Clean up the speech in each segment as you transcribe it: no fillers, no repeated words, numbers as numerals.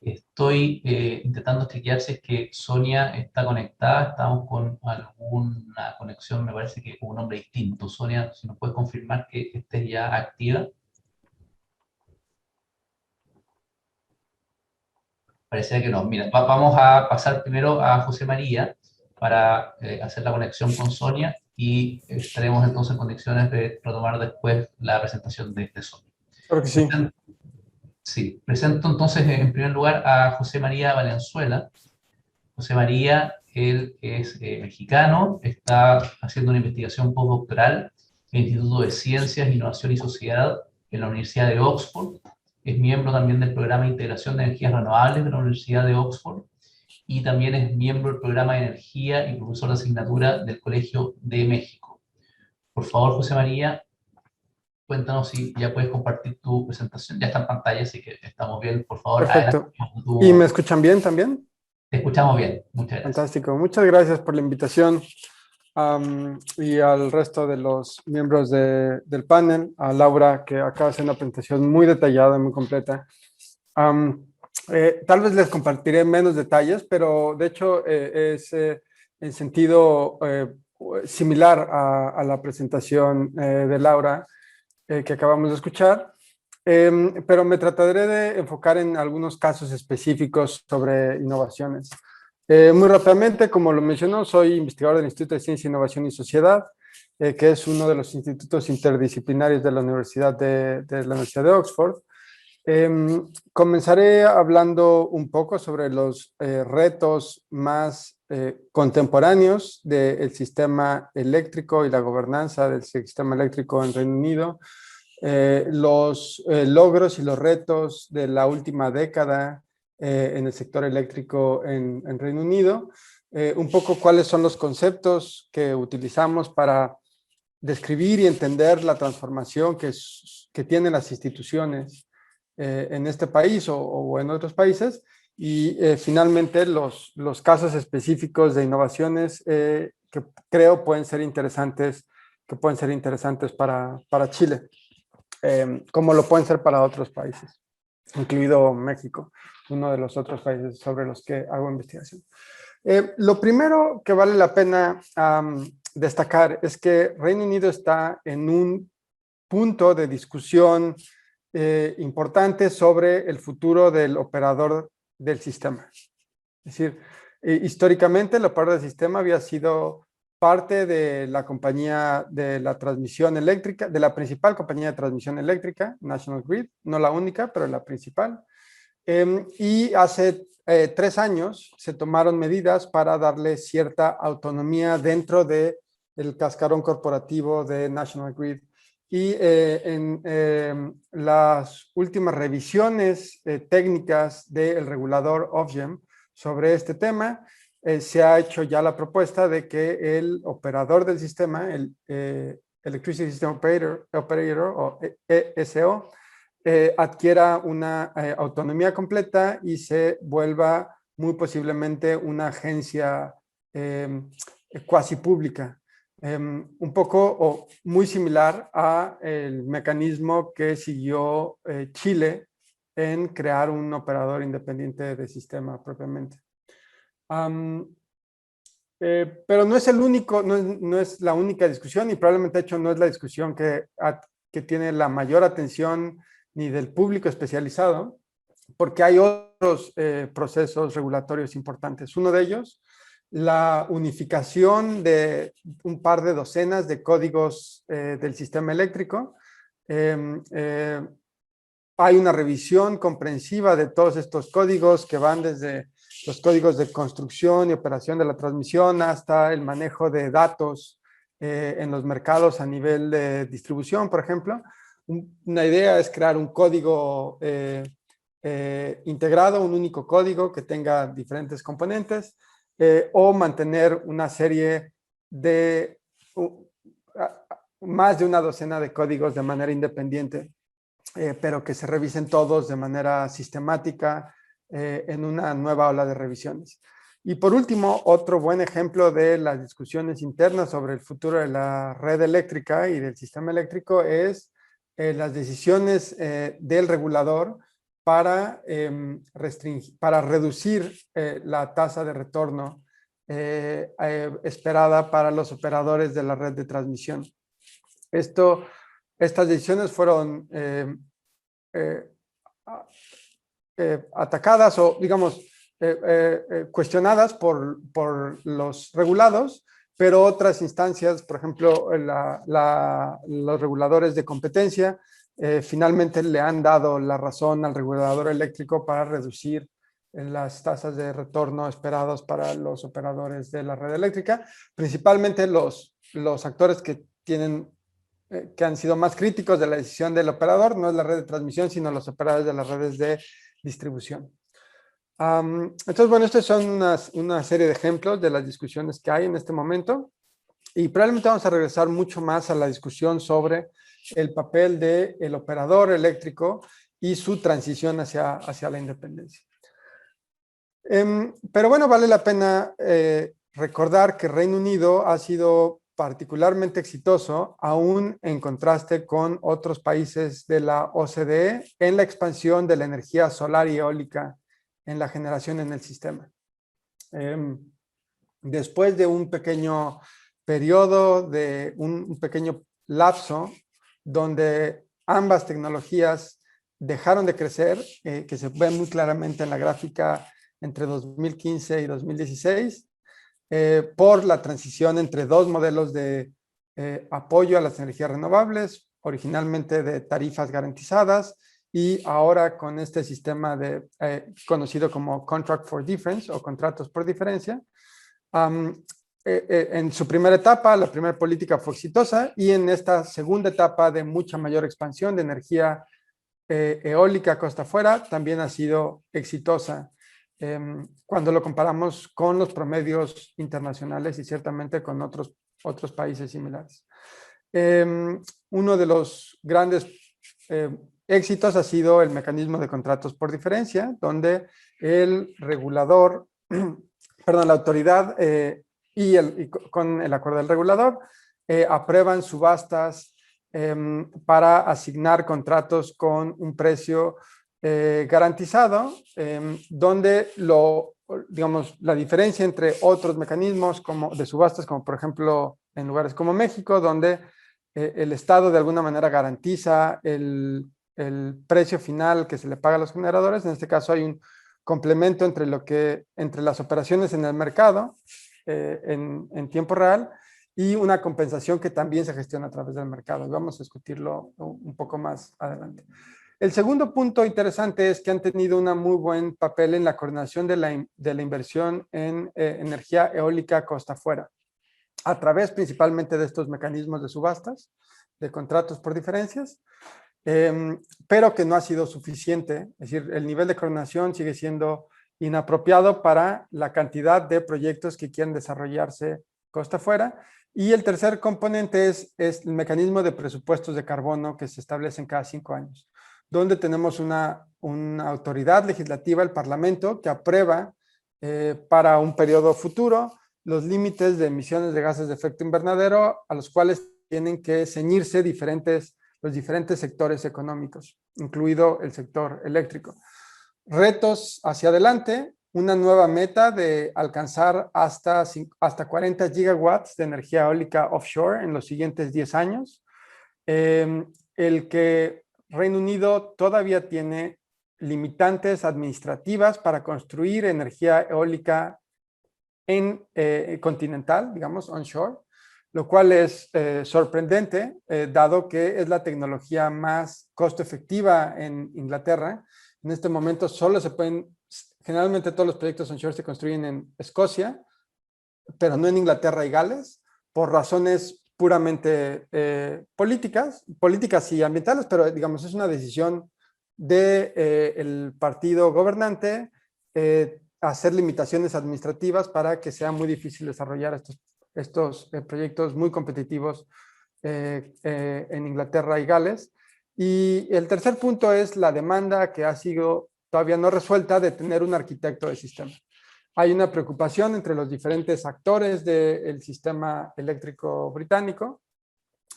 Estoy intentando chequear si es que Sonia está conectada. Estamos con alguna conexión, me parece que con un nombre distinto. Sonia, si nos puedes confirmar que estés ya activa. Parecía que no. Mira, vamos a pasar primero a José María para hacer la conexión con Sonia y estaremos entonces en condiciones de retomar después la presentación de Sonia. Creo que sí. Presento, sí, presento entonces en primer lugar a José María Valenzuela. José María, él es mexicano, está haciendo una investigación postdoctoral en el Instituto de Ciencias, Innovación y Sociedad en la Universidad de Oxford. Es miembro también del programa de integración de energías renovables de la Universidad de Oxford y también es miembro del programa de energía y profesor de asignatura del Colegio de México. Por favor, José María, cuéntanos si ya puedes compartir tu presentación. Ya está en pantalla, así que estamos bien. Por favor, adelante. Perfecto. ¿Y me escuchan bien también? Te escuchamos bien. Muchas gracias. Fantástico. Muchas gracias por la invitación, y al resto de los miembros del panel, a Laura, que acaba de hacer una presentación muy detallada, muy completa. Am, Tal vez les compartiré menos detalles, pero de hecho es en sentido similar a la presentación de Laura que acabamos de escuchar. Pero me trataré de enfocar en algunos casos específicos sobre innovaciones. Muy rápidamente, como lo mencionó, soy investigador del Instituto de Ciencia, Innovación y Sociedad, que es uno de los institutos interdisciplinarios de la Universidad de Oxford. Comenzaré hablando un poco sobre los retos más contemporáneos del sistema eléctrico y la gobernanza del sistema eléctrico en Reino Unido, los logros y los retos de la última década en el sector eléctrico en Reino Unido, un poco cuáles son los conceptos que utilizamos para describir y entender la transformación que tienen las instituciones en este país o en otros países, y finalmente los casos específicos de innovaciones que creo pueden ser interesantes, para Chile, como lo pueden ser para otros países, incluido México, uno de los otros países sobre los que hago investigación. Lo primero que vale la pena destacar es que Reino Unido está en un punto de discusión importante sobre el futuro del operador del sistema. Es decir, históricamente el operador del sistema había sido parte de la compañía de la transmisión eléctrica, de la principal compañía de transmisión eléctrica, National Grid, no la única, pero la principal. Y hace 3 años se tomaron medidas para darle cierta autonomía dentro del cascarón corporativo de National Grid. Y en las últimas revisiones técnicas del regulador Ofgem sobre este tema, se ha hecho ya la propuesta de que el operador del sistema, el Electricity System Operator o ESO, adquiera una autonomía completa y se vuelva muy posiblemente una agencia cuasi pública. Un poco o muy similar a el mecanismo que siguió Chile en crear un operador independiente de sistema propiamente. Pero no es el único, no es la única discusión, y probablemente de hecho no es la discusión que tiene la mayor atención ni del público especializado, porque hay otros procesos regulatorios importantes. Uno de ellos, la unificación de un par de docenas de códigos del sistema eléctrico. Hay una revisión comprensiva de todos estos códigos que van desde los códigos de construcción y operación de la transmisión hasta el manejo de datos en los mercados a nivel de distribución, por ejemplo. Una idea es crear un código integrado, un único código que tenga diferentes componentes, o mantener una serie de más de una docena de códigos de manera independiente, pero que se revisen todos de manera sistemática en una nueva ola de revisiones. Y por último, otro buen ejemplo de las discusiones internas sobre el futuro de la red eléctrica y del sistema eléctrico es las decisiones del regulador para, para reducir la tasa de retorno esperada para los operadores de la red de transmisión. Estas decisiones fueron atacadas o, digamos, cuestionadas por los regulados, pero otras instancias, por ejemplo, los reguladores de competencia, finalmente le han dado la razón al regulador eléctrico para reducir las tasas de retorno esperados para los operadores de la red eléctrica, principalmente los actores que han sido más críticos de la decisión del operador, no es la red de transmisión, sino los operadores de las redes de distribución. Entonces, bueno, estos son una serie de ejemplos de las discusiones que hay en este momento y probablemente vamos a regresar mucho más a la discusión sobre el papel del operador eléctrico y su transición hacia la independencia. Pero bueno, vale la pena recordar que Reino Unido ha sido particularmente exitoso, aún en contraste con otros países de la OCDE, en la expansión de la energía solar y eólica en la generación en el sistema. Después de un pequeño periodo, de un pequeño lapso, donde ambas tecnologías dejaron de crecer, que se ve muy claramente en la gráfica entre 2015 y 2016, por la transición entre dos modelos de apoyo a las energías renovables, originalmente de tarifas garantizadas, y ahora con este sistema conocido como Contract for Difference o contratos por diferencia. En su primera etapa, la primera política fue exitosa, y en esta segunda etapa de mucha mayor expansión de energía eólica costa afuera, también ha sido exitosa cuando lo comparamos con los promedios internacionales y ciertamente con otros países similares. Uno de los grandes éxitos ha sido el mecanismo de contratos por diferencia, donde el regulador, perdón, la autoridad y con el acuerdo del regulador aprueban subastas para asignar contratos con un precio garantizado, donde digamos, la diferencia entre otros mecanismos de subastas, como por ejemplo en lugares como México, donde el Estado de alguna manera garantiza el precio final que se le paga a los generadores. En este caso hay un complemento entre las operaciones en el mercado en tiempo real y una compensación que también se gestiona a través del mercado. Vamos a discutirlo un poco más adelante. El segundo punto interesante es que han tenido un muy buen papel en la coordinación de la inversión en energía eólica costa afuera, a través principalmente de estos mecanismos de subastas, de contratos por diferencias, pero que no ha sido suficiente. Es decir, el nivel de coordinación sigue siendo inapropiado para la cantidad de proyectos que quieren desarrollarse costa afuera. Y el tercer componente es el mecanismo de presupuestos de carbono que se establecen cada 5 años, donde tenemos una autoridad legislativa, el Parlamento, que aprueba para un periodo futuro los límites de emisiones de gases de efecto invernadero a los cuales tienen que ceñirse los diferentes sectores económicos, incluido el sector eléctrico. Retos hacia adelante, una nueva meta de alcanzar hasta 40 gigawatts de energía eólica offshore en los siguientes 10 años. El que Reino Unido todavía tiene limitantes administrativas para construir energía eólica continental, digamos, onshore, lo cual es sorprendente, dado que es la tecnología más costo efectiva en Inglaterra. En este momento generalmente todos los proyectos onshore se construyen en Escocia, pero no en Inglaterra y Gales, por razones puramente políticas y ambientales, pero digamos es una decisión del partido gobernante hacer limitaciones administrativas para que sea muy difícil desarrollar estos proyectos muy competitivos en Inglaterra y Gales. Y el tercer punto es la demanda que ha sido todavía no resuelta de tener un arquitecto de sistema. Hay una preocupación entre los diferentes actores del sistema eléctrico británico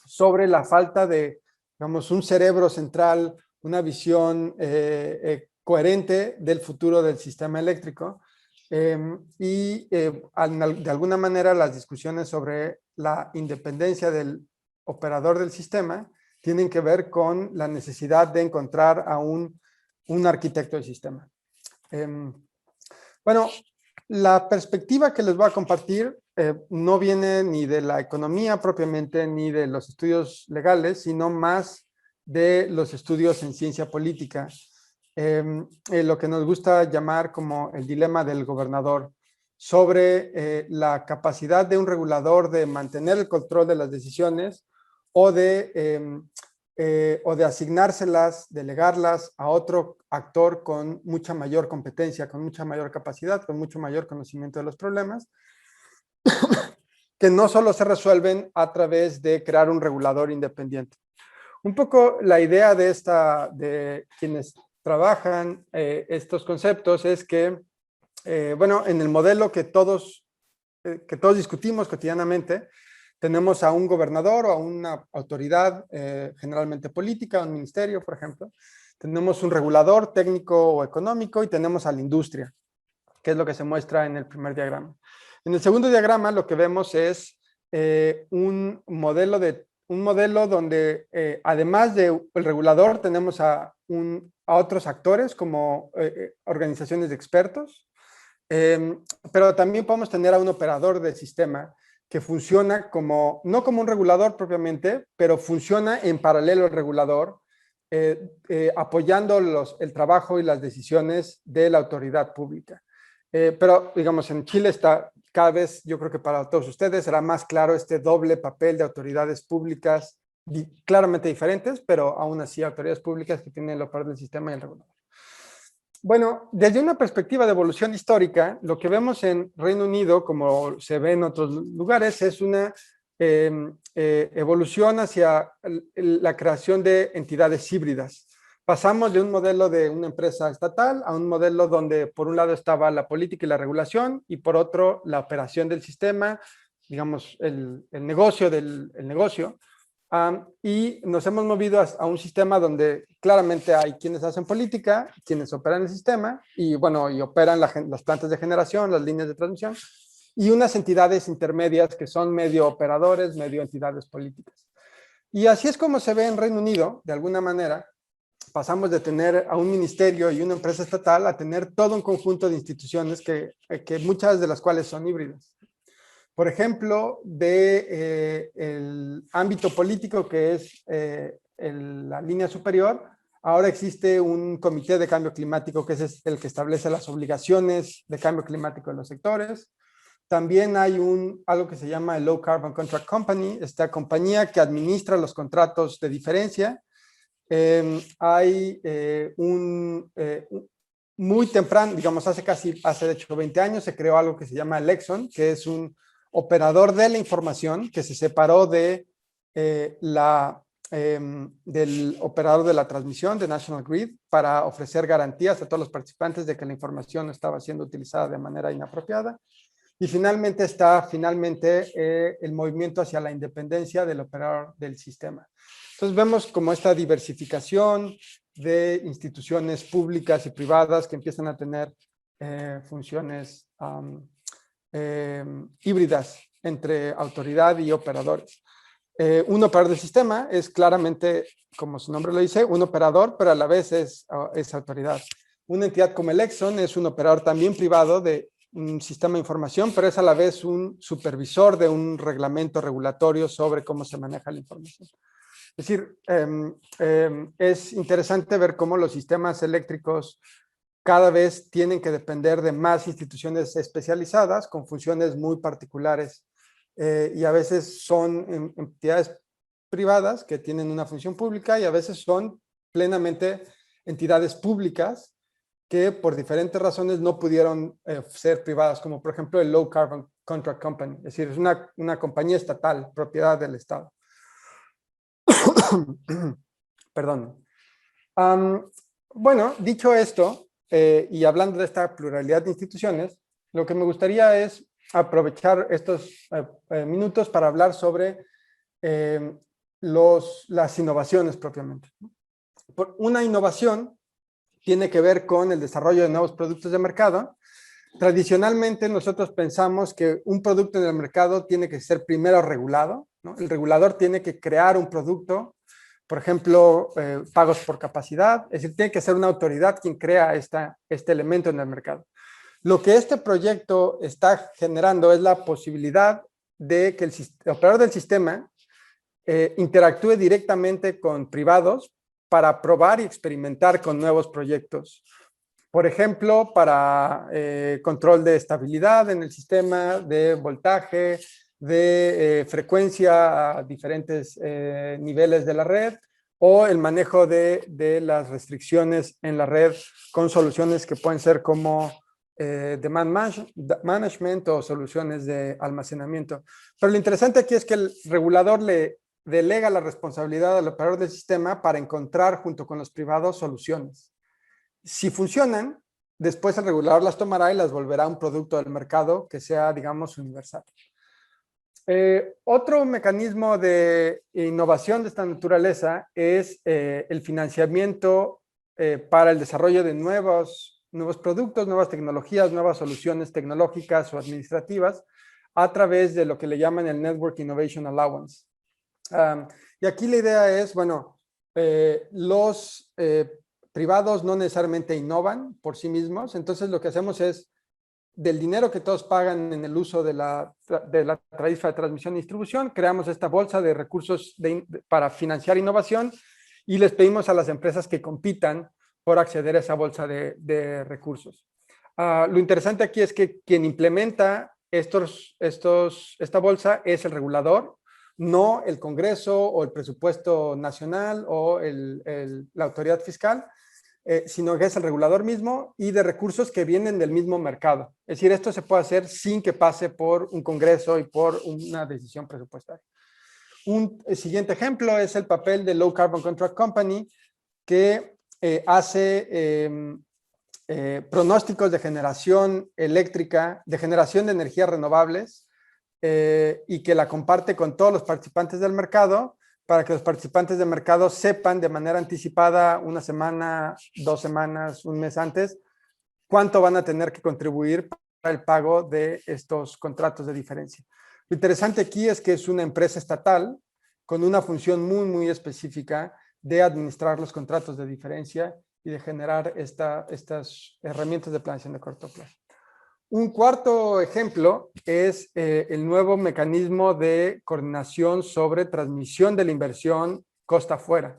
sobre la falta de, digamos, un cerebro central, una visión coherente del futuro del sistema eléctrico. De alguna manera las discusiones sobre la independencia del operador del sistema tienen que ver con la necesidad de encontrar a un arquitecto del sistema. Bueno, la perspectiva que les voy a compartir no viene ni de la economía propiamente, ni de los estudios legales, sino más de los estudios en ciencia política. Lo que nos gusta llamar como el dilema del gobernador, sobre la capacidad de un regulador de mantener el control de las decisiones o de asignárselas, delegarlas a otro actor con mucha mayor competencia, con mucha mayor capacidad, con mucho mayor conocimiento de los problemas, que no solo se resuelven a través de crear un regulador independiente. Un poco la idea de quienes trabajan estos conceptos es que, bueno, en el modelo que todos discutimos cotidianamente, tenemos a un gobernador o a una autoridad generalmente política, un ministerio, por ejemplo. Tenemos un regulador técnico o económico y tenemos a la industria, que es lo que se muestra en el primer diagrama. En el segundo diagrama lo que vemos es un modelo donde además del regulador tenemos a otros actores como organizaciones de expertos, pero también podemos tener a un operador del sistema que funciona no como un regulador propiamente, pero funciona en paralelo al regulador, apoyando el trabajo y las decisiones de la autoridad pública. Pero, digamos, en Chile está cada vez, yo creo que para todos ustedes será más claro este doble papel de autoridades públicas claramente diferentes, pero aún así autoridades públicas que tienen el operador del sistema y el regulador. Bueno, desde una perspectiva de evolución histórica, lo que vemos en Reino Unido, como se ve en otros lugares, es una evolución hacia la creación de entidades híbridas. Pasamos de un modelo de una empresa estatal a un modelo donde por un lado estaba la política y la regulación y por otro la operación del sistema, digamos el negocio del negocio. Y nos hemos movido a un sistema donde claramente hay quienes hacen política, quienes operan el sistema y bueno, y operan las plantas de generación, las líneas de transmisión y unas entidades intermedias que son medio operadores, medio entidades políticas. Y así es como se ve en Reino Unido, de alguna manera. Pasamos de tener a un ministerio y una empresa estatal a tener todo un conjunto de instituciones que muchas de las cuales son híbridas. Por ejemplo, el ámbito político, que es la línea superior, ahora existe un comité de cambio climático que es el que establece las obligaciones de cambio climático en los sectores. También hay algo que se llama el Low Carbon Contract Company, esta compañía que administra los contratos de diferencia. Hay muy temprano, digamos hace de hecho 20 años, se creó algo que se llama el Exxon, que es un operador de la información que se separó del operador de la transmisión, de National Grid, para ofrecer garantías a todos los participantes de que la información no estaba siendo utilizada de manera inapropiada. Y finalmente está el movimiento hacia la independencia del operador del sistema. Entonces vemos como esta diversificación de instituciones públicas y privadas que empiezan a tener funciones híbridas entre autoridad y operadores. Un operador del sistema es claramente, como su nombre lo dice, un operador, pero a la vez es autoridad. Una entidad como el Exxon es un operador también privado de un sistema de información, pero es a la vez un supervisor de un reglamento regulatorio sobre cómo se maneja la información. Es decir, es interesante ver cómo los sistemas eléctricos cada vez tienen que depender de más instituciones especializadas con funciones muy particulares y a veces son entidades privadas que tienen una función pública y a veces son plenamente entidades públicas que por diferentes razones no pudieron ser privadas, como por ejemplo el Low Carbon Contract Company, es decir, es una compañía estatal, propiedad del Estado. Perdón. Bueno, dicho esto, y hablando de esta pluralidad de instituciones, lo que me gustaría es aprovechar estos minutos para hablar sobre las innovaciones propiamente. Una innovación tiene que ver con el desarrollo de nuevos productos de mercado. Tradicionalmente nosotros pensamos que un producto en el mercado tiene que ser primero regulado, ¿no? El regulador tiene que crear un producto, por ejemplo, pagos por capacidad, es decir, tiene que ser una autoridad quien crea este elemento en el mercado. Lo que este proyecto está generando es la posibilidad de que el operador del sistema interactúe directamente con privados para probar y experimentar con nuevos proyectos. Por ejemplo, para control de estabilidad en el sistema, de voltaje, de frecuencia a diferentes niveles de la red, o el manejo de las restricciones en la red con soluciones que pueden ser como demand management o soluciones de almacenamiento. Pero lo interesante aquí es que el regulador le delega la responsabilidad al operador del sistema para encontrar junto con los privados soluciones. Si funcionan, después el regulador las tomará y las volverá a un producto del mercado que sea, digamos, universal. Otro mecanismo de innovación de esta naturaleza es el financiamiento para el desarrollo de nuevos productos, nuevas tecnologías, nuevas soluciones tecnológicas o administrativas a través de lo que le llaman el Network Innovation Allowance. Y aquí la idea es, bueno, los privados no necesariamente innovan por sí mismos, entonces lo que hacemos es, del dinero que todos pagan en el uso de la tarifa de transmisión y distribución, creamos esta bolsa de recursos para financiar innovación y les pedimos a las empresas que compitan por acceder a esa bolsa de recursos. Lo interesante aquí es que quien implementa esta bolsa es el regulador, no el Congreso o el presupuesto nacional o la autoridad fiscal, sino que es el regulador mismo y de recursos que vienen del mismo mercado. Es decir, esto se puede hacer sin que pase por un Congreso y por una decisión presupuestaria. Un siguiente ejemplo es el papel de Low Carbon Contract Company, que hace pronósticos de generación eléctrica, de generación de energías renovables, y que la comparte con todos los participantes del mercado para que los participantes del mercado sepan de manera anticipada, una semana, 2 semanas, un mes antes, cuánto van a tener que contribuir para el pago de estos contratos de diferencia. Lo interesante aquí es que es una empresa estatal con una función muy, muy específica de administrar los contratos de diferencia y de generar estas herramientas de planeación de corto plazo. Un cuarto ejemplo es el nuevo mecanismo de coordinación sobre transmisión de la inversión costa afuera.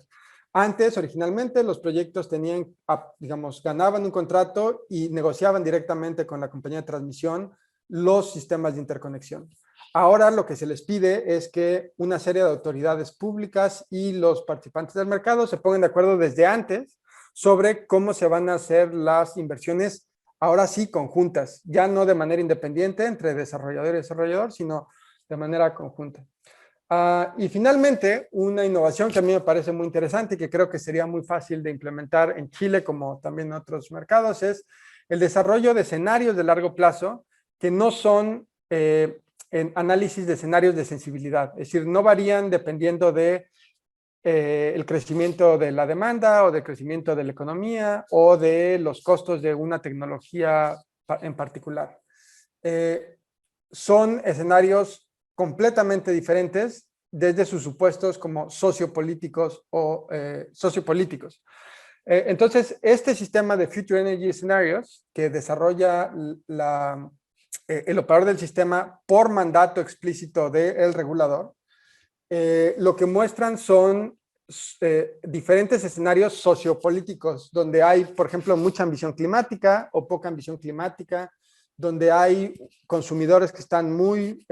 Antes, originalmente, los proyectos tenían, digamos, ganaban un contrato y negociaban directamente con la compañía de transmisión los sistemas de interconexión. Ahora lo que se les pide es que una serie de autoridades públicas y los participantes del mercado se pongan de acuerdo desde antes sobre cómo se van a hacer las inversiones, ahora sí conjuntas, ya no de manera independiente entre desarrollador y desarrollador, sino de manera conjunta. Y finalmente, una innovación que a mí me parece muy interesante y que creo que sería muy fácil de implementar en Chile como también en otros mercados es el desarrollo de escenarios de largo plazo que no son en análisis de escenarios de sensibilidad, es decir, no varían dependiendo de el crecimiento de la demanda o del crecimiento de la economía o de los costos de una tecnología en particular. Son escenarios completamente diferentes desde sus supuestos como sociopolíticos o sociopolíticos. Entonces, este sistema de Future Energy Scenarios que desarrolla el operador del sistema por mandato explícito del regulador, lo que muestran son diferentes escenarios sociopolíticos, donde hay, por ejemplo, mucha ambición climática o poca ambición climática, donde hay consumidores que están muy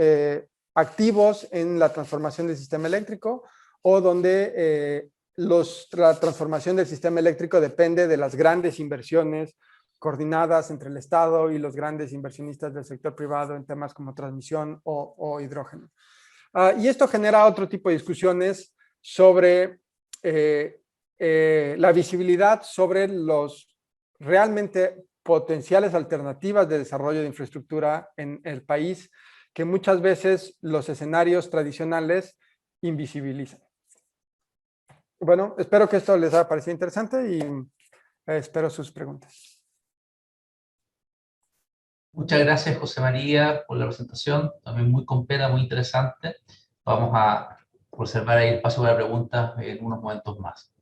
activos en la transformación del sistema eléctrico o donde la transformación del sistema eléctrico depende de las grandes inversiones coordinadas entre el Estado y los grandes inversionistas del sector privado en temas como transmisión o hidrógeno. Y esto genera otro tipo de discusiones sobre la visibilidad sobre los realmente potenciales alternativas de desarrollo de infraestructura en el país que muchas veces los escenarios tradicionales invisibilizan. Bueno, espero que esto les haya parecido interesante y Espero sus preguntas. Muchas gracias, José María, por la presentación, también muy completa, muy interesante. Vamos a reservar ahí el espacio para preguntas en unos momentos más.